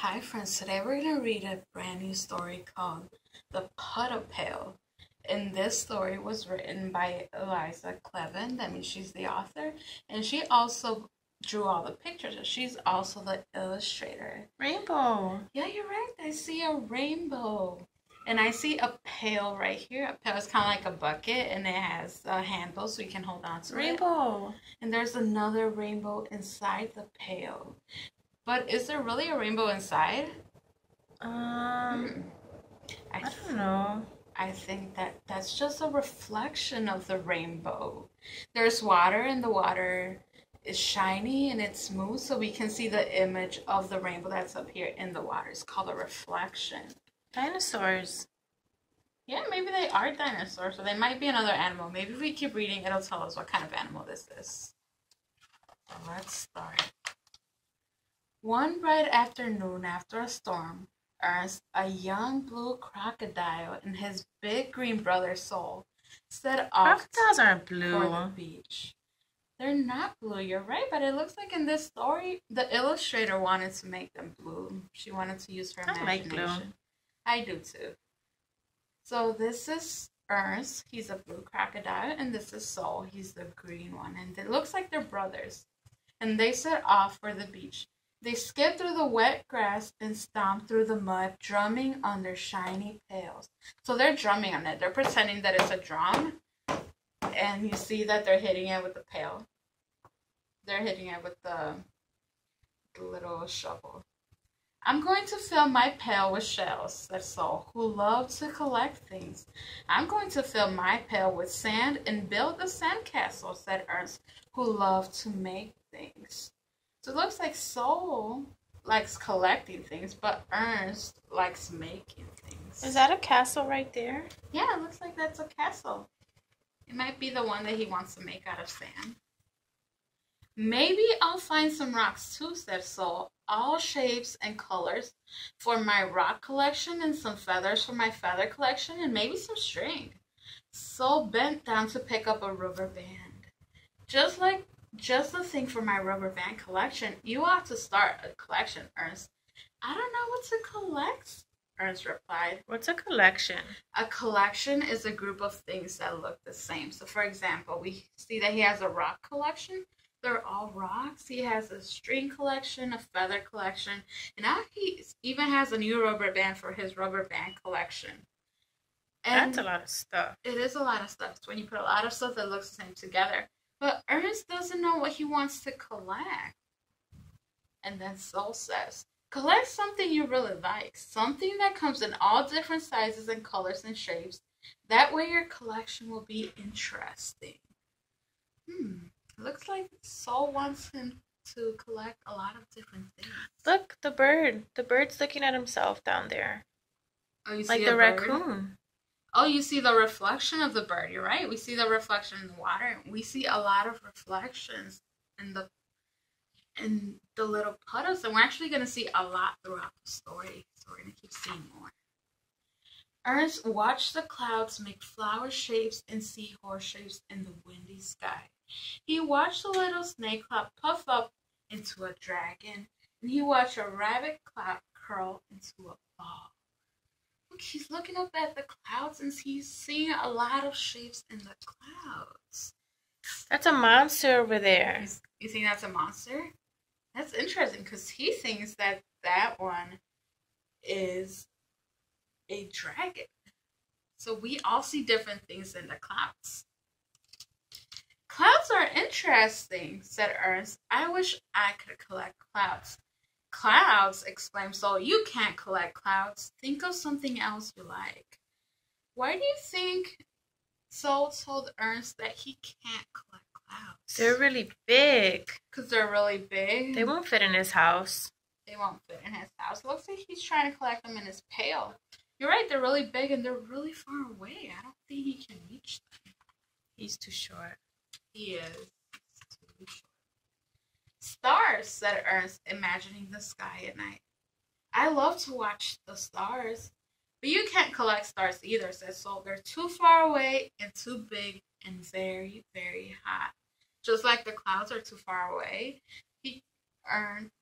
Hi friends, today we're going to read a brand new story called The Puddle Pail. And this story was written by Eliza Clevin, that means she's the author, and she also drew all the pictures, and she's also the illustrator. Rainbow. Yeah, you're right, I see a rainbow. And I see a pail right here. A pail is kind of like a bucket, and it has a handle so you can hold on to it. Rainbow. And there's another rainbow inside the pail. But is there really a rainbow inside? I don't know. I think that's just a reflection of the rainbow. There's water, and the water is shiny and it's smooth, so we can see the image of the rainbow that's up here in the water. It's called a reflection. Dinosaurs. Yeah, maybe they are dinosaurs, or they might be another animal. Maybe if we keep reading, it'll tell us what kind of animal this is. So let's start. One bright afternoon after a storm, Ernst, a young blue crocodile, and his big green brother Sol set off Crocodiles aren't for blue. the beach. They're not blue, you're right, but it looks like in this story, the illustrator wanted to make them blue. She wanted to use her I like blue. imagination. I do too. So this is Ernst, he's a blue crocodile, and this is Sol, he's the green one. And it looks like they're brothers. And they set off for the beach. They skipped through the wet grass and stomped through the mud, drumming on their shiny pails. So they're drumming on it. They're pretending that it's a drum. And you see that they're hitting it with the pail. They're hitting it with the little shovel. I'm going to fill my pail with shells, said Sol, who loved to collect things. I'm going to fill my pail with sand and build a sandcastle, said Ernst, who loved to make things. So it looks like Sol likes collecting things, but Ernst likes making things. Is that a castle right there? Yeah, it looks like that's a castle. It might be the one that he wants to make out of sand. Maybe I'll find some rocks too, said Sol. All shapes and colors for my rock collection, and some feathers for my feather collection, and maybe some string. Sol bent down to pick up a rubber band. Just the thing for my rubber band collection. You ought to start a collection, Ernst. I don't know what to collect, Ernst replied. What's a collection? A collection is a group of things that look the same. So, for example, we see that he has a rock collection. They're all rocks. He has a string collection, a feather collection, and now he even has a new rubber band for his rubber band collection. And that's a lot of stuff. It is a lot of stuff. It's when you put a lot of stuff that looks the same together. But Ernst doesn't know what he wants to collect. And then Sol says, collect something you really like. Something that comes in all different sizes and colors and shapes. That way your collection will be interesting. Looks like Sol wants him to collect a lot of different things. Look, the bird. The bird's looking at himself down there. Oh, you see like the raccoon. Oh, you see the reflection of the bird. You're right. We see the reflection in the water. We see a lot of reflections in the little puddles, and we're actually going to see a lot throughout the story. So we're going to keep seeing more. Ernst watched the clouds make flower shapes and seahorse shapes in the windy sky. He watched a little snake cloud puff up into a dragon, and he watched a rabbit cloud curl into a ball. Look, he's looking up at the clouds and he's seeing a lot of shapes in the clouds. That's a monster over there. You think that's a monster? That's interesting because he thinks that that one is a dragon. So we all see different things in the clouds. Clouds are interesting, said Ernst. I wish I could collect clouds. Clouds, exclaimed Sol. You can't collect clouds. Think of something else you like. Why do you think Sol told Ernst that he can't collect clouds? They're really big. Because they're really big? They won't fit in his house. They won't fit in his house. Looks like he's trying to collect them in his pail. You're right, they're really big and they're really far away. I don't think he can reach them. He's too short. He is too short. Stars, said Ernst, imagining the sky at night. I love to watch the stars. But you can't collect stars either, said Sol. They're too far away and too big and very, very hot. Just like the clouds are too far away,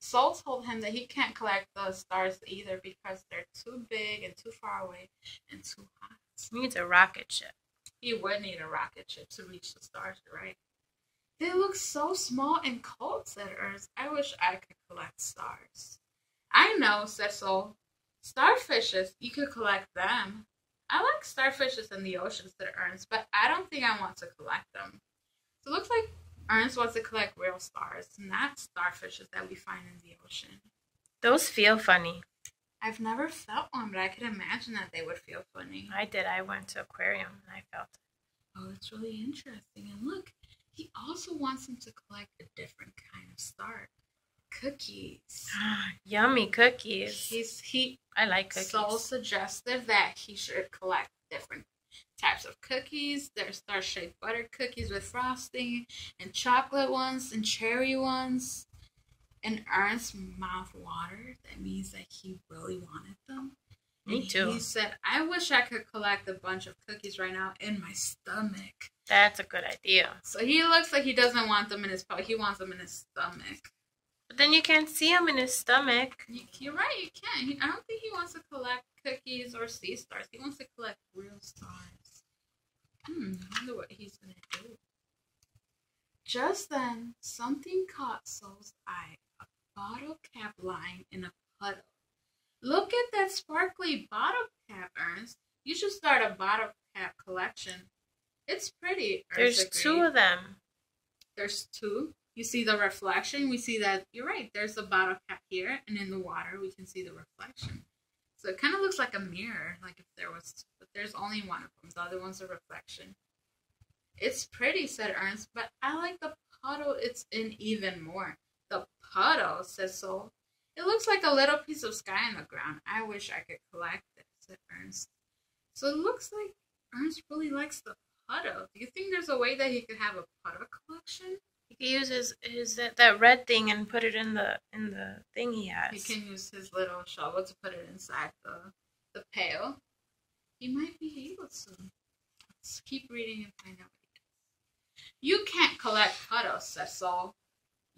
Soul told him that he can't collect the stars either because they're too big and too far away and too hot. He needs a rocket ship. He would need a rocket ship to reach the stars, right? They look so small and cold, said Ernst. I wish I could collect stars. I know, said Soul. Starfishes, you could collect them. I like starfishes in the ocean, said Ernst, but I don't think I want to collect them. So it looks like Ernst wants to collect real stars, not starfishes that we find in the ocean. Those feel funny. I've never felt one, but I could imagine that they would feel funny. I did. I went to aquarium and I felt it. Oh, it's really interesting. And look, he also wants him to collect a different kind of star. Cookies. Yummy cookies. I like cookies. Soul suggested that he should collect different types of cookies. There's star-shaped butter cookies with frosting, and chocolate ones, and cherry ones. And Ernst's mouth watered. That means that he really wanted them. Me too. He said, I wish I could collect a bunch of cookies right now in my stomach. That's a good idea. So he looks like he doesn't want them in his pocket. He wants them in his stomach. But then you can't see them in his stomach. You're right, you can't. I don't think he wants to collect cookies or sea stars. He wants to collect real stars. I wonder what he's going to do. Just then, something caught Soul's eye. A bottle cap lying in a puddle. Look at that sparkly bottle cap, Ernst. You should start a bottle cap collection. It's pretty, Ernst There's agreed. 2 of them. There's 2. You see the reflection. We see that, you're right, there's a bottle cap here, and in the water we can see the reflection. So it kind of looks like a mirror, like if there was 2, but there's only one of them. The other one's a reflection. It's pretty, said Ernst, but I like the puddle it's in even more. The puddle, said Soul. It looks like a little piece of sky on the ground. I wish I could collect it, said Ernst. So it looks like Ernst really likes the puddle. Do you think there's a way that he could have a puddle collection? He could use that red thing and put it in the thing he has. He can use his little shovel to put it inside the pail. He might be able to. Let's keep reading and find out what he does. You can't collect puddles, said Soul.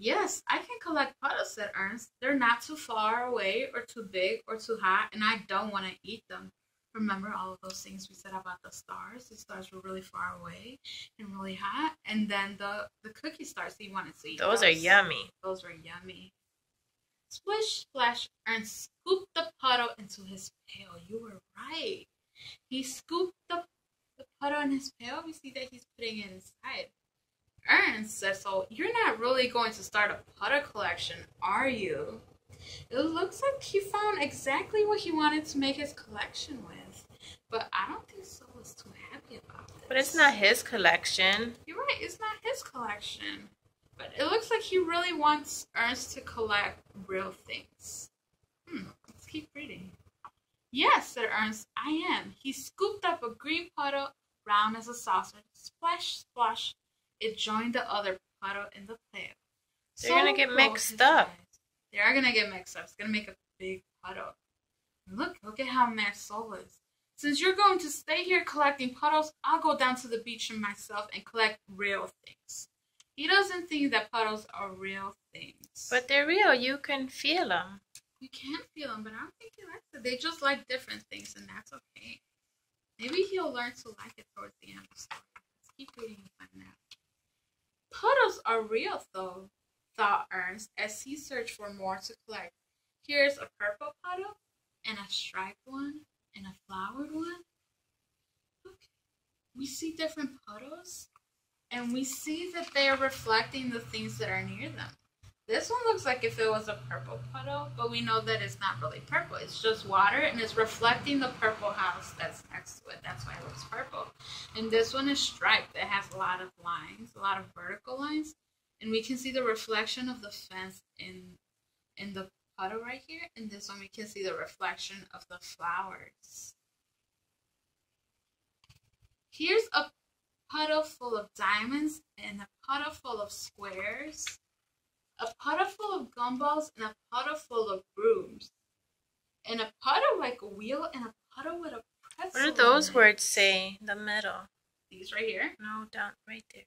Yes, I can collect puddles, said Ernst. They're not too far away or too big or too hot, and I don't want to eat them. Remember all of those things we said about the stars? The stars were really far away and really hot. And then the cookie stars, he wanted to eat those. Are yummy. Those were yummy. Splish, splash, Ernst scooped the puddle into his pail. You were right. He scooped the puddle in his pail. We see that he's putting it inside. Ernst says, so you're not really going to start a puddle collection, are you? It looks like he found exactly what he wanted to make his collection with. But I don't think Soul is too happy about this. But it's not his collection. You're right, it's not his collection. But it looks like he really wants Ernst to collect real things. Let's keep reading. Yes, said Ernst, I am. He scooped up a green puddle, round as a saucer. Splash, splash. It joined the other puddle in the pail. They're going to get mixed up. They are going to get mixed up. It's going to make a big puddle. Look at how mad Soul is. Since you're going to stay here collecting puddles, I'll go down to the beach myself and collect real things. He doesn't think that puddles are real things. But they're real. You can feel them. You can't feel them, but I don't think he likes it. They just like different things, and that's okay. Maybe he'll learn to like it towards the end of the story. Let's keep reading and find out. Puddles are real, though, thought Ernst as he searched for more to collect. Here's a purple puddle, and a striped one, and a flowered one. Look, we see different puddles, and we see that they are reflecting the things that are near them. This one looks like if it was a purple puddle, but we know that it's not really purple. It's just water, and it's reflecting the purple house that's next to it. That's why it looks purple. And this one is striped. It has a lot of lines, a lot of vertical lines. And we can see the reflection of the fence in the puddle right here. And this one we can see the reflection of the flowers. Here's a puddle full of diamonds and a puddle full of squares. A puddle full of gumballs and a puddle full of brooms. And a puddle like a wheel and a puddle with a pretzel. What do those words say in the middle? These right here? No, down right there.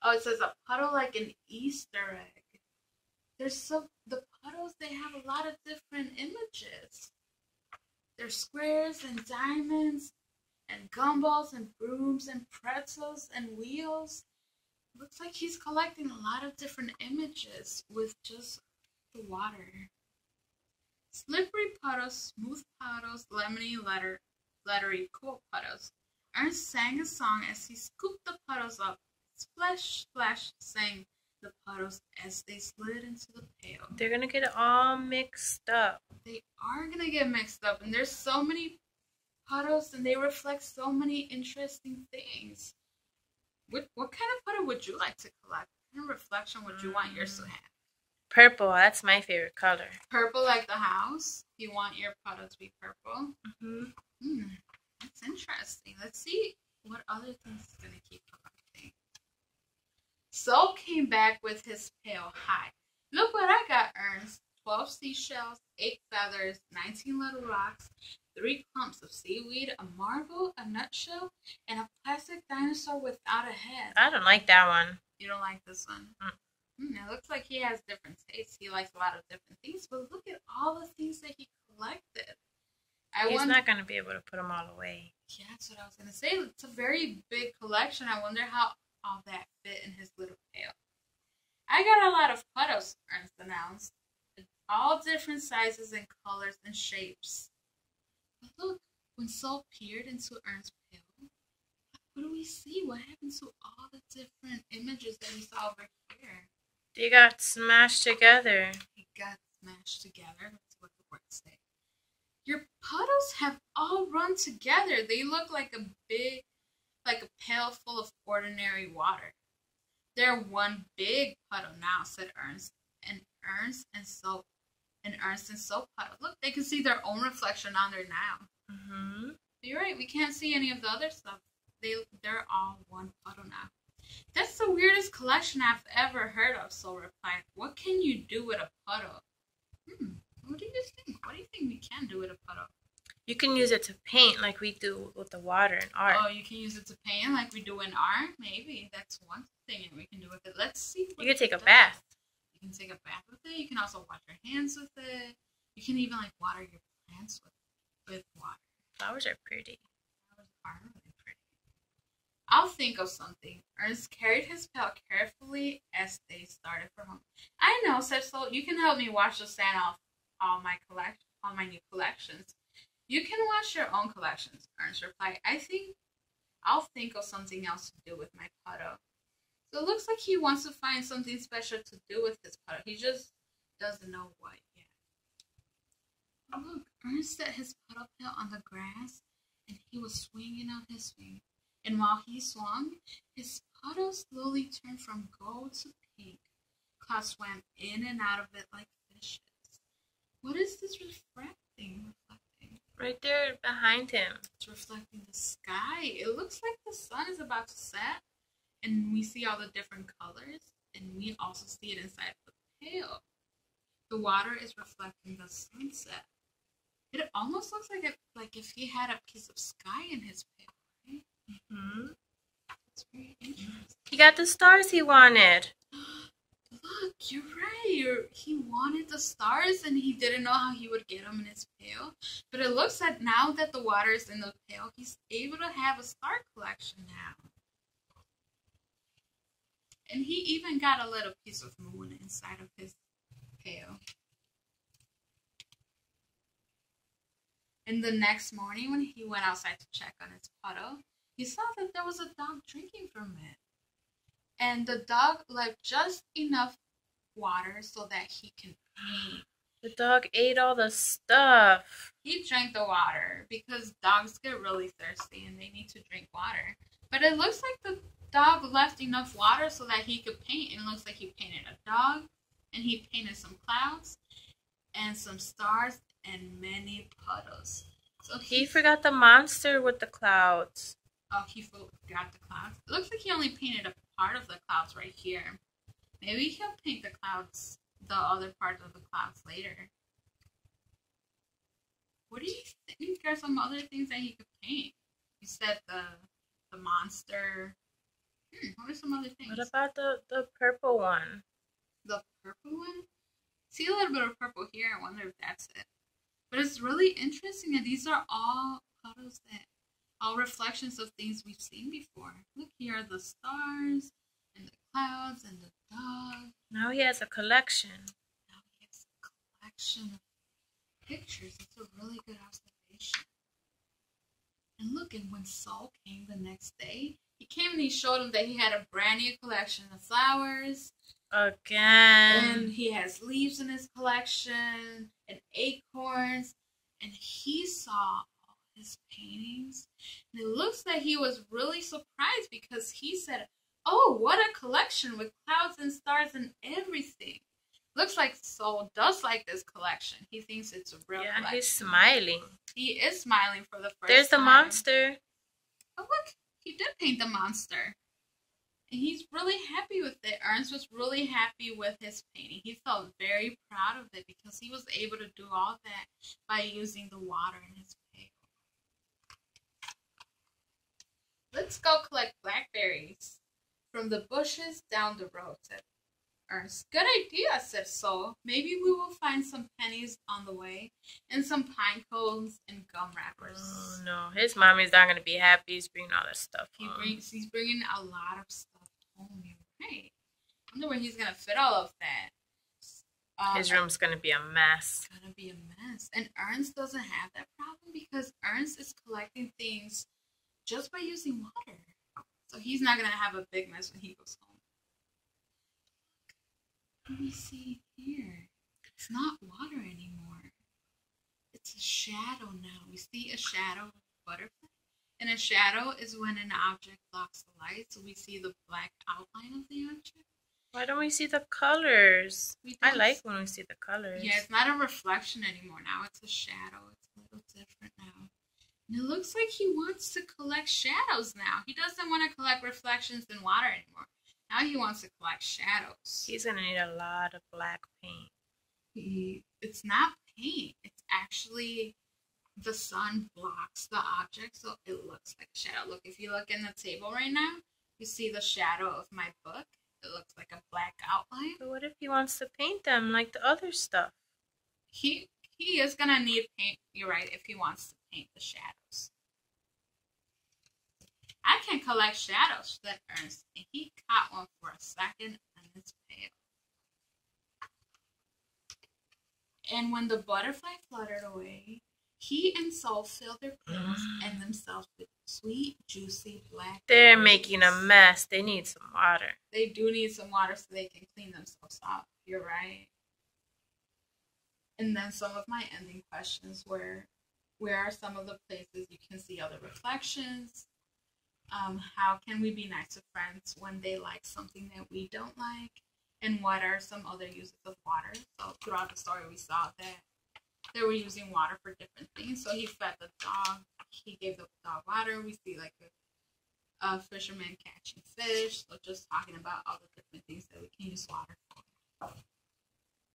Oh, it says a puddle like an Easter egg. The puddles, they have a lot of different images. There's squares and diamonds and gumballs and brooms and pretzels and wheels. Looks like he's collecting a lot of different images with just the water. Slippery puddles, smooth puddles, lemony, lettery, cool puddles. Ernst sang a song as he scooped the puddles up. Splash, splash, sang the puddles as they slid into the pail. They're gonna get all mixed up. They are gonna get mixed up, and there's so many puddles, and they reflect so many interesting things. What kind of puddle would you like to collect? What kind of reflection would you want yours to have? Purple, that's my favorite color. Purple like the house? You want your puddle to be purple? Mm-hmm. That's interesting. Let's see what other things he's going to keep collecting. Sol came back with his pail. Hi. Look what I got, Ernst. 12 seashells, 8 feathers, 19 little rocks, 3 clumps of seaweed, a marble, a nutshell, and a plastic dinosaur without a head. I don't like that one. You don't like this one? It looks like he has different tastes. He likes a lot of different things, but look at all the things that he collected. He's not going to be able to put them all away. Yeah, that's what I was going to say. It's a very big collection. I wonder how all that fit in his little pail. I got a lot of puddles, Ernst announced. All different sizes and colors and shapes. But look, when Sol peered into Ernst's pail, what do we see? What happened to all the different images that we saw over here? They got smashed together. They got smashed together. That's what the words say. Your puddles have all run together. They look like a pail full of ordinary water. They're one big puddle now, said Ernst. And Ernst and Sol puddle. Look, they can see their own reflection on there now. Mm-hmm. You're right. We can't see any of the other stuff. They're all one puddle now. That's the weirdest collection I've ever heard of, Sol replied. What can you do with a puddle? What do you think? What do you think we can do with a puddle? You can use it to paint like we do with the water in art. Oh, you can use it to paint like we do in art? Maybe. That's one thing we can do with it. Let's see. You can take a bath. You can take a bath with it. You can also wash your hands with it. You can even water your plants with water. Flowers are pretty. Flowers are really pretty. I'll think of something. Ernst carried his pail carefully as they started for home. I know, said Sol. You can help me wash the sand off all my new collections. You can wash your own collections, Ernst replied. I'll think of something else to do with my puddle. So it looks like he wants to find something special to do with his puddle. He just doesn't know what yet. Look, Ernst set his puddle pail on the grass, and he was swinging on his swing. And while he swung, his puddle slowly turned from gold to pink. Clouds swam in and out of it like fishes. What is this reflecting? Right there behind him. It's reflecting the sky. It looks like the sun is about to set. And we see all the different colors. And we also see it inside the pail. The water is reflecting the sunset. It almost looks like if he had a piece of sky in his pail, right? Mm-hmm. That's very interesting. He got the stars he wanted. Look, you're right. He wanted the stars and he didn't know how he would get them in his pail. But it looks like now that the water is in the pail, he's able to have a star collection now. And he even got a little piece of moon inside of his pail. And the next morning when he went outside to check on his puddle, he saw that there was a dog drinking from it. And the dog left just enough water so that he can paint. The dog ate all the stuff. He drank the water because dogs get really thirsty and they need to drink water. But it looks like the dog left enough water so that he could paint. And it looks like he painted a dog and he painted some clouds and some stars and many puddles. So he forgot the monster with the clouds. Oh, he forgot the clouds. It looks like he only painted a part of the clouds right here. Maybe he'll paint the clouds, the other part of the clouds later. What do you think are some other things that he could paint? You said the monster. What are some other things? What about the purple one? The purple one? See a little bit of purple here. I wonder if that's it. But it's really interesting, and these are all puddles that, all reflections of things we've seen before. Look, here are the stars, and the clouds, and the dog. Now he has a collection. Now he has a collection of pictures. It's a really good observation. And look, and when Saul came the next day, he came and he showed him that he had a brand new collection of flowers. Again. And he has leaves in his collection and acorns. And he saw all his paintings. And it looks like he was really surprised because he said, "Oh, what a collection with clouds and stars and everything." Looks like Saul does like this collection. He thinks it's a real collection. Yeah, he's smiling. He is smiling for the first time. There's the monster. Oh, look. He did paint the monster. And he's really happy with it. Ernst was really happy with his painting. He felt very proud of it because he was able to do all that by using the water in his pail. Let's go collect blackberries from the bushes down the road, said Ernst. Good idea, said Saul. Maybe we will find some pennies on the way and some pine cones and gum wrappers. Oh, no. His mommy's not going to be happy. He's bringing all that stuff home. He's bringing a lot of stuff home. Right. I wonder where he's going to fit all of that. His room's going to be a mess. It's going to be a mess. And Ernst doesn't have that problem because Ernst is collecting things just by using water. So he's not going to have a big mess when he goes home. What do we see here? It's not water anymore. It's a shadow now. We see a shadow of a butterfly. And a shadow is when an object blocks the light. So we see the black outline of the object. Why don't we see the colors? I like when we see the colors. Yeah, it's not a reflection anymore. Now it's a shadow. It's a little different now. And it looks like he wants to collect shadows now. He doesn't want to collect reflections in water anymore. Now he wants to collect shadows. He's going to need a lot of black paint. It's not paint. It's actually the sun blocks the object, so it looks like a shadow. Look, if you look in the table right now, you see the shadow of my book. It looks like a black outline. But what if he wants to paint them like the other stuff? He is going to need paint, you're right, if he wants to paint the shadows. I can collect shadows, said Ernst, and he caught one for a second on his pail. And when the butterfly fluttered away, he and Saul filled their pails and themselves with sweet, juicy black. They're making a mess. They need some water. They do need some water so they can clean themselves up. You're right. And then some of my ending questions were, where are some of the places you can see other reflections? How can we be nice to friends when they like something that we don't like? And what are some other uses of water? So throughout the story, we saw that they were using water for different things. So he fed the dog. He gave the dog water. We see like a fisherman catching fish. So just talking about all the different things that we can use water for.